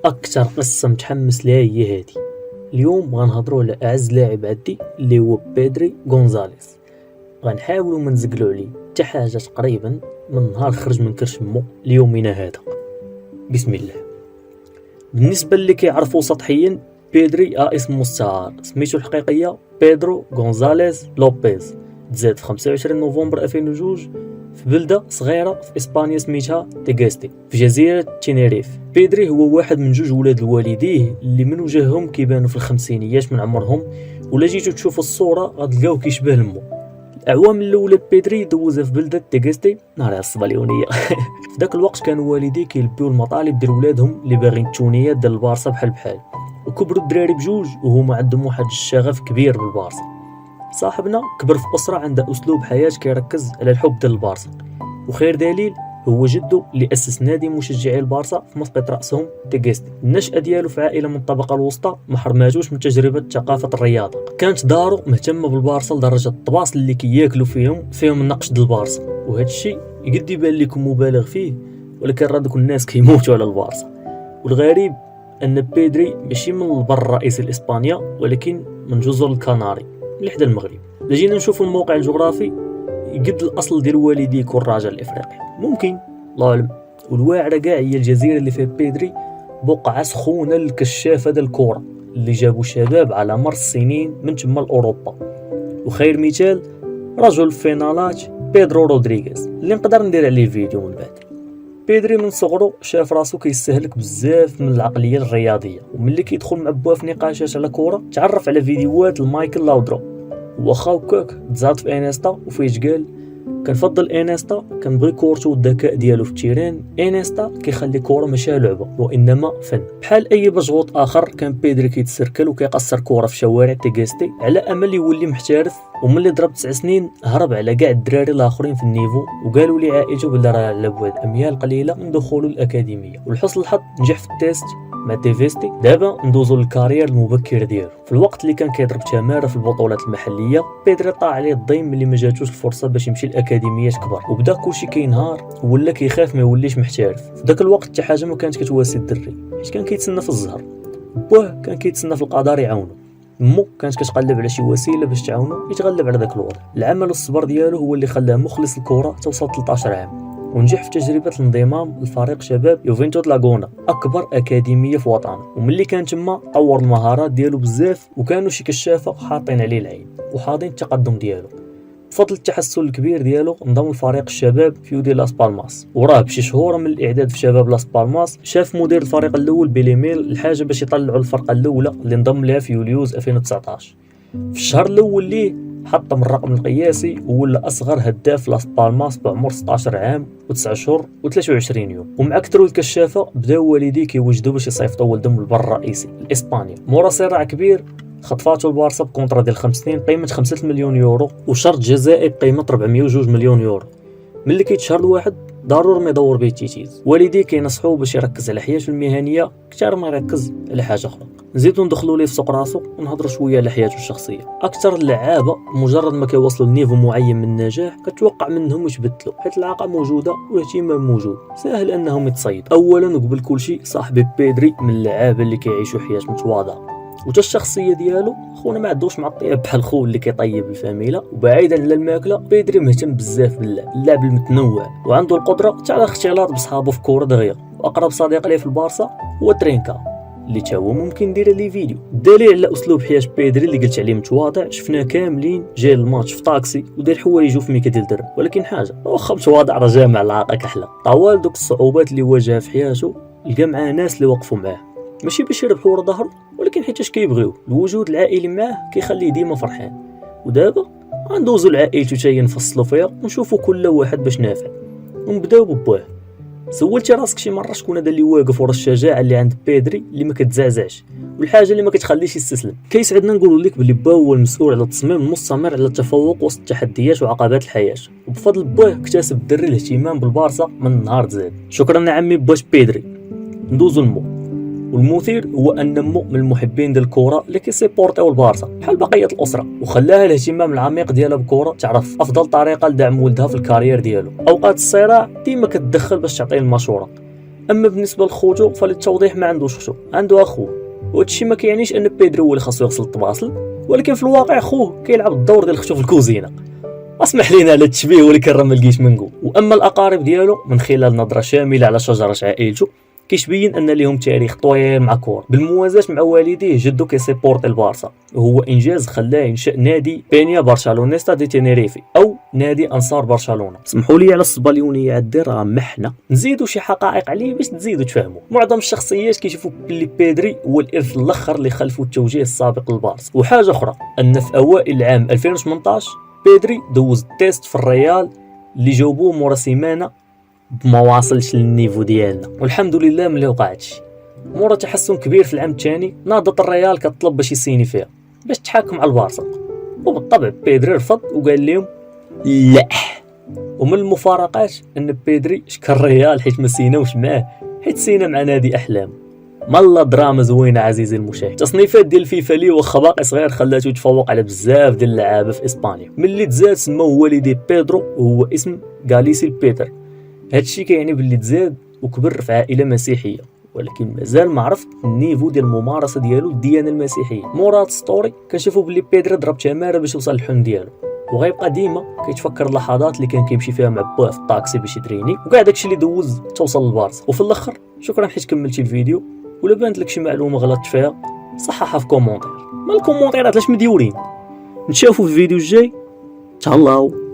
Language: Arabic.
اكثر قصه متحمس ليها هي هذه. اليوم غنهضروا على اعز لاعب عندي اللي هو بيدري غونزاليز. غنحاولوا ما نزقلوا عليه حتى حاجه تقريبا من نهار خرج من كرش مو ليومنا هذا. بسم الله. بالنسبه اللي كيعرفوا سطحيا، بيدري اسم مستعار، سميتو الحقيقيه بيدرو غونزاليز لوبيز، تزاد في 25 نوفمبر 2002 في بلده صغيره في اسبانيا سميتها تيغيستي في جزيره تينيريف. بيدري هو واحد من جوج ولاد الوالديه اللي من وجههم كيبانوا في الخمسينيات من عمرهم، ولا جيتو تشوفوا الصوره غتلقاو كيشبه لمو. الاعوام الاولى بيدري دوزها في بلده تيغيستي نهار الصباليونيه. في ذاك الوقت كانوا والديه كيلبيو المطالب ديال ولادهم اللي باغيين التونيه ديال البارسا بحال وكبروا الدراري بجوج وهما عندهم واحد الشغف كبير بالبارسا. صاحبنا كبر في أسرة عندها أسلوب حياة كيركز على الحب ديال البارسا، وخير دليل هو جده اللي أسس نادي مشجعي البارسا في مسقط رأسهم تيغيستي. النشأة ديالو في عائلة من الطبقة الوسطى ما حرماتوش من تجربة ثقافة الرياضة. كانت دارو مهتمة بالبارسا لدرجة الطباس اللي كياكلوا فيهم النقش ديال البارسا، وهذا الشيء يقد يبان لكم مبالغ فيه، ولكن راه دوك الناس كيموتوا على البارسا. والغريب أن بيدري ماشي من البر الرئيسي لإسبانيا، ولكن من جزر الكناري اللي حدا المغرب. لجينا نشوفوا الموقع الجغرافي يقد الاصل ديال والديه يكون راجل الافريقي، ممكن الله اعلم. والواعره كاع هي الجزيره اللي فيها بيدري بقعه سخونه الكشافه ديال الكره اللي جابوا شباب على مر السنين من تما لاوروبا. وخير مثال رجل فينالات بيدرو رودريغيز اللي نقدر ندير عليه فيديو من بعد. بيدري من صغره شاف راسو كيستهلك بزاف من العقليه الرياضيه، وملي كيدخل مع بواه في نقاشات على كره تعرف على فيديوهات لمايكل لاودرو. واخا هكاك تزاد في انيستا وفاش قال كنفضل انيستا، كنبغي كورته والذكاء ديالو في التيران. انيستا كيخلي كوره ماشي لعبه وانما فن. بحال اي مجهود اخر كان بيدري كيتسركل وكيقصر كوره في شوارع تيغيستي على امل يولي محترف. وملي ضرب 9 سنين هرب على كاع الدراري الاخرين في النيفو، وقالوا لي عائلته بلي راه على بعد اميال قليله من دخوله الاكاديميه. ولحسن الحظ نجح في التيست مع تيفيستي. دابا ندوزو للكارير المبكر ديالو. في الوقت اللي كان كيضرب تماره في البطولات المحليه، بيدري طاح عليه الضيم ملي ما جاتوش الفرصه باش يمشي لاكاديميات كبار، وبدا كلشي كينهار ولا كيخاف ما يوليش محترف. في ذاك الوقت حتى حاجه ما كانت كتواسي الدري، حيت كان كيتسنى في الزهر، بواه كان كيتسنى في القدر يعاونو، مو كانت كتقلب على شي وسيله باش تعاونو يتغلب على ذاك الوضع. العمل والصبر ديالو هو اللي خلاه مخلص الكره توصل 13 عام، ونجح في تجربه الانضمام لفريق شباب يوفنتوس لاغونا اكبر اكاديميه في وطنه. وملي كان تما طور المهارات ديالو بزاف، وكانوا شي كشافه حاطين عليه العين وحاضين التقدم ديالو. بفضل التحسن الكبير ديالو انضم لفريق الشباب فيودي لاس بالماس، وراه بشي شهور من الاعداد في شباب لاس بالماس شاف مدير الفريق الاول بيليميل الحاجه باش يطلعوا الفرقه الاولى اللي انضم لها في يوليوز 2019. في الشهر الاول ليه حطم الرقم القياسي وولا اصغر هداف لاس بالماس بعمر 16 عام و9 اشهر و23 يوم. ومع كثروا الكشافه بداو والديه كيوجدوا باش يصيفطوا ولدهم للبر الرئيسي لاسبانيا. مورا صراع كبير خطفاتو البارسا بكونطرا ديال 5 سنين قيمه 5 مليون يورو وشرط جزائي بقيمه 402 مليون يورو. ملي كيتشهر الواحد ضروري ما يدور به التيتيز. والديه كينصحوه باش يركز على حياته المهنيه اكثر ما يركز على حاجه اخرى. نزيدو ندخلوا ليه في سوق راسو ونهضروا شويه على حياته الشخصيه. اكثر اللعابه مجرد ما كيوصلوا لنيفو معين من النجاح كتوقع منهم يتبدلوا، حيت العاقه موجوده والاهتمام موجود، سهل انهم يتصيدوا. اولا وقبل كل شيء صاحبي بيدري من اللعابه اللي كيعيشوا حياه متواضعه، وتا الشخصيه ديالو خونا ما عندوش مع الطياب بحال خو اللي كيطيب الفاميله. وبعيدا على الماكله بيدري مهتم بزاف باللعب المتنوع، وعنده القدره حتى على الاختلاط بصحابه في كره دغيا. واقرب صديق ليه في البارسا هو ترينكا اللي تا هو ممكن ندير ليه فيديو. الدليل على اسلوب حياه بيدري اللي قلت عليه متواضع، شفناه كاملين جاي الماتش في طاكسي ودير حوايجو في ميكا ديال الدرب. ولكن حاجه واخا متواضع راه جامع العاقه كحله. طوال دوك الصعوبات اللي واجهها في حياته لقى معاه ناس اللي وقفوا معاه، ماشي باش يربحوا ورا ظهره ولكن حيتاش كيبغيو. الوجود العائلي معاه كيخليه ديما فرحان. ودابا غندوزو لعائلته حتى هي نفصلوا فيها ونشوفوا كل واحد باش نافع. ونبداو ببواه. سولتي راسك شي مره شكون هذا اللي واقف ورا الشجاعه اللي عند بيدري اللي ما كتزعزعش والحاجه اللي ما كتخليش يستسلم؟ كيسعدنا نقولوا لك بلي با هو المسؤول على التصميم المستمر على التفوق وسط التحديات وعقبات الحياه. وبفضل باه اكتسب الدري الاهتمام بالبارسا من نهار تزاد. شكرا يا عمي باش بيدري. ندوزو لمو. والمثير هو ان مو من المحبين ديال الكره اللي كيسيبورتيو البارسا بحال بقيه الاسره، وخلاها الاهتمام العميق ديالها بالكره تعرف افضل طريقه لدعم ولدها في الكارير ديالو. اوقات الصراع ديما كتدخل باش تعطيه المشوره، اما بالنسبه لخوتو فللتوضيح ما عندوش اختو، عنده اخوه، وهادشي ما كيعنيش ان بيدري هو اللي خاصو يغسل الطباصل، ولكن في الواقع خوه كيلعب الدور ديال اختو في الكوزينه. اسمح لينا على التشبيه واللي كنرمى الكيش منكو. واما الاقارب ديالو من خلال نظره شامله على شجره عائلته كيتبين ان ليهم تاريخ طويل مع كور، بالموازاه مع والديه جدو كيسيبورت البارسا، وهو انجاز خلاه ينشا نادي بينيا برشلونيستا دي تينيريفي او نادي انصار برشلونه. اسمحوا لي على الصباليونيه عدي راه محنا نزيدوا شي حقائق عليه باش تزيدوا تفهموا. معظم الشخصيات كيشوفوا بلي بيدري هو الارث الاخر اللي خلفوا التوجيه السابق للبارسا. وحاجه اخرى ان في اوائل العام 2018 بيدري دوز تيست في الريال اللي جاوبوه مورا سيمانه بما واصلش للنيفو ديالنا، والحمد لله ملي وقع هادشي. مورا تحسن كبير في العام الثاني ناضت الريال كطلب باش يسيني فيها باش تحاكم على البارسا، وبالطبع بيدري رفض وقال لهم لا. ومن المفارقات ان بيدري شكر الريال حيت ما سيناوش معاه، حيت سينا مع نادي احلام. مالا دراما زوينه عزيزي المشاهد. تصنيفات ديال فيفا لي واخا باقي صغير خلاته يتفوق على بزاف ديال اللعابه في اسبانيا. ملي تزاد سماوه والدي بيدرو وهو اسم غاليسي بيتر. هادشي كيعني باللي تزاد وكبر في عائله مسيحيه، ولكن مازال ما عرفت النيفو ديال الممارسه ديالو للديانه المسيحيه. مورا ستوري كنشوفوا باللي بيدرو ضرب تماره باش يوصل للحلم ديالو، وغيبقى ديما كيتفكر اللحظات اللي كان كيمشي فيها مع بوه في الطاكسي باش يدريني، وكاع داكشي اللي دوز توصل للبارسا. وفي الاخر شكرا حيت كملتي الفيديو، ولا بانت لك شي معلومه غلطت فيها صححها في كومونتير. ما الكومونتيرات علاش مديورين. نتشافوا في الفيديو الجاي. تهلاو.